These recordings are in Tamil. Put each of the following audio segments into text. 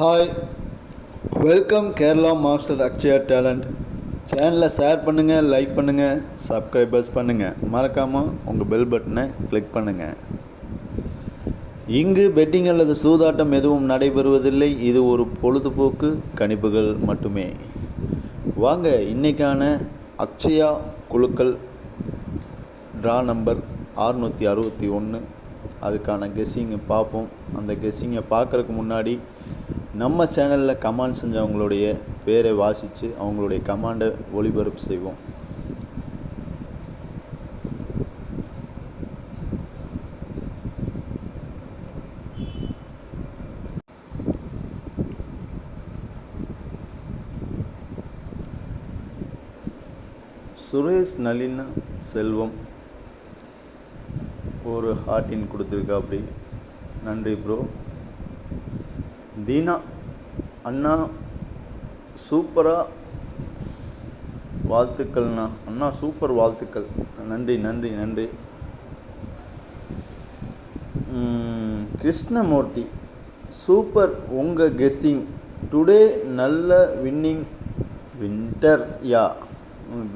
Hi, welcome Kerala master Akshaya talent. சேனலை ஷேர் பண்ணுங்கள், லைக் பண்ணுங்கள், சப்ஸ்கிரைபர்ஸ் பண்ணுங்கள். மறக்காமல் உங்கள் பெல் பட்டனை கிளிக் பண்ணுங்கள். இங்கு பெட்டிங் அல்லது சூதாட்டம் எதுவும் நடைபெறுவதில்லை. இது ஒரு பொழுதுபோக்கு கணிப்புகள் மட்டுமே. வாங்க, இன்றைக்கான அக்ஷயா குழுக்கள் ட்ரா நம்பர் 661 அதுக்கான கெஸ்ஸிங்கை பார்ப்போம். அந்த கெஸ்ஸிங்கை பார்க்குறதுக்கு முன்னாடி நம்ம சேனலில் கமெண்ட் செஞ்சவங்களுடைய பேரை வாசித்து அவங்களுடைய கமாண்டை ஒளிபரப்பு செய்வோம். சுரேஷ் நளின செல்வம் ஒரு ஹார்ட்டின் கொடுத்துருக்கா. அப்படி நன்றி ப்ரோ. தீனா அண்ணா சூப்பராக வாழ்த்துக்கள்ண்ணா. அண்ணா சூப்பர் வாழ்த்துக்கள். நன்றி நன்றி நன்றி. கிருஷ்ணமூர்த்தி சூப்பர் உங்கள் கெஸ்ஸிங் டுடே. நல்ல வின்னிங் வின்டர்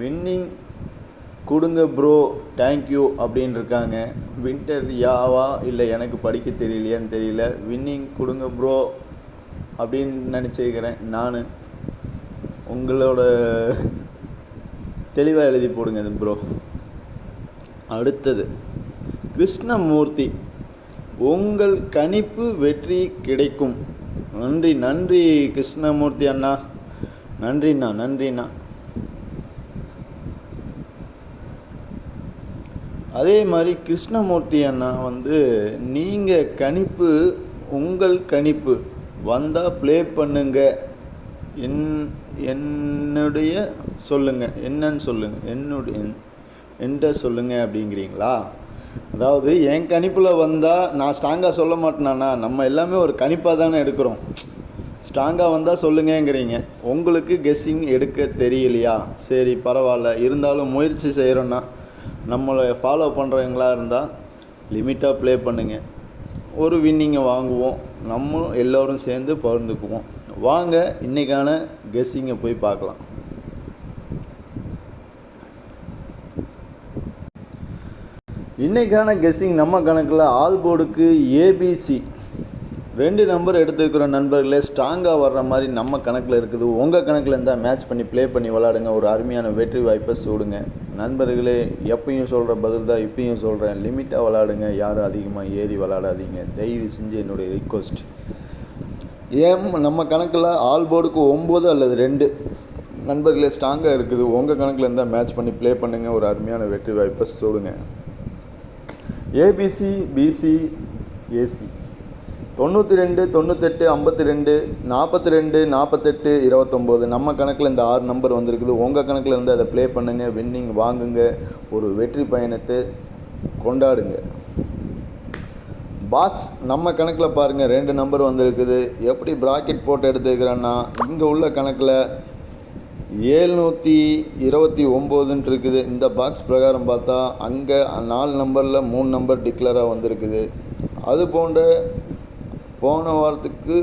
வின்னிங் கொடுங்க ப்ரோ, தேங்க்யூ அப்படின்னு இருக்காங்க. வின்டர் யாவா இல்லை எனக்கு படிக்க தெரியலையான்னு தெரியல. வின்னிங் கொடுங்க ப்ரோ அப்படின்னு நினச்சிக்கிறேன். நான் உங்களோட தெளிவாக எழுதி போடுங்க இது ப்ரோ. அடுத்தது கிருஷ்ணமூர்த்தி உங்கள் கணிப்பு வெற்றி கிடைக்கும். நன்றி நன்றி கிருஷ்ணமூர்த்தி அண்ணா. நன்றிண்ணா நன்றிண்ணா. அதே மாதிரி கிருஷ்ணமூர்த்தி அண்ணா நீங்கள் கணிப்பு உங்கள் கணிப்பு வந்தால் ப்ளே பண்ணுங்க. என்னுடைய சொல்லுங்கள், என்னன்னு சொல்லுங்கள், என்கிட்ட சொல்லுங்கள் அப்படிங்கிறீங்களா? அதாவது என் கணிப்பில் வந்தால் நான் ஸ்ட்ராங்காக சொல்ல மாட்டேனாண்ணா. நம்ம எல்லாமே ஒரு கணிப்பாக தானே எடுக்கிறோம். ஸ்ட்ராங்காக வந்தால் சொல்லுங்கங்கிறீங்க. உங்களுக்கு கெஸ்ஸிங் எடுக்க தெரியலையா? சரி பரவாயில்ல, இருந்தாலும் முயற்சி செய்கிறோன்னா நம்மளை ஃபாலோ பண்ணுறவங்களா இருந்தால் லிமிட்டாக ப்ளே பண்ணுங்கள். ஒரு வின்னிங்கை வாங்குவோம். நம்ம எல்லோரும் சேர்ந்து பகிர்ந்துக்குவோம். வாங்க இன்றைக்கான கெஸ்ஸிங்கை போய் பார்க்கலாம். இன்றைக்கான கெஸ்ஸிங் நம்ம கணக்கில் ஆல் போர்டுக்கு ஏபிசி 2 நம்பர் எடுத்துக்கிற நண்பர்களே ஸ்ட்ராங்காக வர்ற மாதிரி நம்ம கணக்கில் இருக்குது. உங்கள் கணக்கில் இருந்தால் மேட்ச் பண்ணி ப்ளே பண்ணி விளாடுங்க. ஒரு அருமையான வெற்றி வாய்ப்பை சூடுங்க நண்பர்களே. எப்பயும் சொல்கிற பதில் தான் இப்பயும் சொல்கிறேன். லிமிட்டாக விளாடுங்க. யாரும் அதிகமாக ஏறி விளாடாதீங்க தயவு செஞ்சு, என்னுடைய ரிக்வஸ்ட். நம்ம கணக்கில் ஆல் போர்டுக்கு 9 அல்லது 2 நண்பர்களே ஸ்ட்ராங்காக இருக்குது. உங்கள் கணக்கில் இருந்தால் மேட்ச் பண்ணி ப்ளே பண்ணுங்கள். ஒரு அருமையான வெற்றி வாய்ப்பை சூடுங்க. ஏபிசி பிசி ஏசி 92 98 52 42 48 29 நம்ம கணக்கில் இந்த 6 நம்பர் வந்திருக்குது. உங்கள் கணக்கில் இருந்து அதை ப்ளே பண்ணுங்கள். வின்னிங் வாங்குங்க. ஒரு வெற்றி பயணத்தை கொண்டாடுங்க. பாக்ஸ் நம்ம கணக்கில் பாருங்கள் 2 நம்பர் வந்திருக்குது. எப்படி ப்ராக்கெட் போட்டு எடுத்துக்கிறேன்னா இங்கே உள்ள கணக்கில் 729 இருக்குது. இந்த பாக்ஸ் பிரகாரம் பார்த்தா அங்கே 4 நம்பரில் 3 நம்பர் டிக்ளராக வந்திருக்குது. அது போன்ற போன வாரத்துக்கு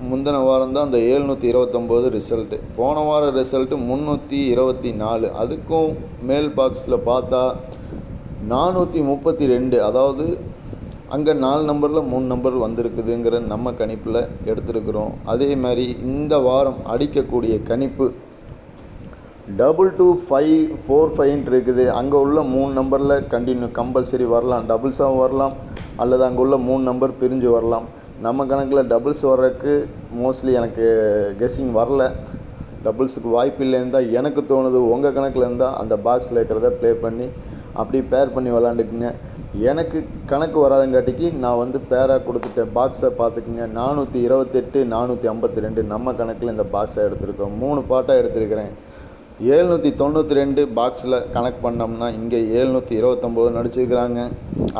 முந்தின வாரம் தான் அந்த 729 ரிசல்ட்டு. போன வார ரிசல்ட்டு 324. அதுக்கும் மேல் பாக்ஸில் பார்த்தா 432. அதாவது அங்கே 4 நம்பரில் 3 நம்பர் வந்திருக்குதுங்கிற நம்ம கணிப்பில் எடுத்துருக்குறோம். அதே மாதிரி இந்த வாரம் அடிக்கக்கூடிய கணிப்பு 2255 இருக்குது. அங்கே உள்ள 3 நம்பரில் கம்பல்சரி வரலாம். டபுள்ஸாகவும் வரலாம் அல்லது அங்கே உள்ள 3 நம்பர் பிரிஞ்சு வரலாம். நம்ம கணக்கில் டபுள்ஸ் வர்றதுக்கு மோஸ்ட்லி எனக்கு கெஸ்ஸிங் வரல. டபுள்ஸுக்கு வாய்ப்பு இல்லைன்னு தான் எனக்கு தோணுது. உங்கள் கணக்கில் இருந்தால் அந்த பாக்ஸில் இருக்கிறத ப்ளே பண்ணி அப்படி பேர் பண்ணி விளாண்டுக்குங்க. எனக்கு கணக்கு வராதங்காட்டிக்கு நான் பேராக கொடுத்துட்டேன். பாக்ஸை பார்த்துக்குங்க. 428 452 நம்ம கணக்கில் இந்த பாக்ஸை எடுத்துருக்கோம். 3 பாட்டாக எடுத்துருக்கிறேன். 792 பாக்ஸில் கனெக்ட் பண்ணோம்னா இங்கே 729 நடிச்சிருக்கிறாங்க.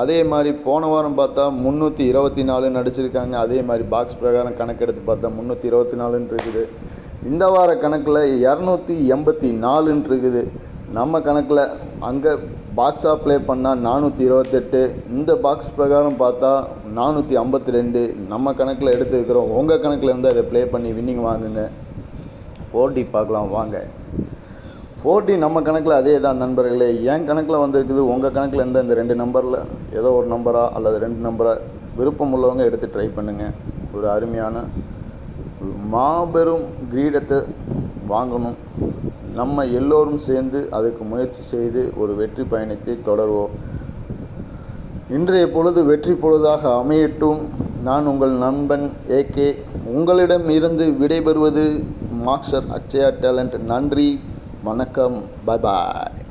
அதே மாதிரி போன வாரம் பார்த்தா 324 நடிச்சிருக்காங்க. அதே மாதிரி பாக்ஸ் பிரகாரம் கணக்கெடுத்து பார்த்தா 324 இருக்குது. இந்த வார கணக்கில் 284 இருக்குது. நம்ம கணக்கில் அங்கே பாக்ஸாக ப்ளே பண்ணால் 428, இந்த பாக்ஸ் பிரகாரம் பார்த்தா 452. நம்ம கணக்கில் எடுத்துக்கிறோம். உங்கள் கணக்கில் இருந்தால் இதை ப்ளே பண்ணி வின்னிங் வாங்குங்க. 4D பார்க்கலாம் வாங்க. 4D நம்ம கணக்கில் அதே தான் நண்பர்களே. என் கணக்கில் வந்திருக்குது. உங்கள் கணக்கில் இருந்தால் இந்த 2 நம்பரில் ஏதோ ஒரு நம்பரா அல்லது 2 நம்பரா விருப்பம் உள்ளவங்க எடுத்து ட்ரை பண்ணுங்கள். ஒரு அருமையான மாபெரும் கிரீடத்தை வாங்கணும். நம்ம எல்லோரும் சேர்ந்து அதுக்கு முயற்சி செய்து ஒரு வெற்றி பயணத்தை தொடர்வோம். இன்றைய பொழுது வெற்றி பொழுதாக அமையட்டும். நான் உங்கள் நண்பன் AK. உங்களிடம் இருந்து விடைபெறுவது மாஸ்டர் அக்ஷயா டேலண்ட். நன்றி, வணக்கம், பாய்.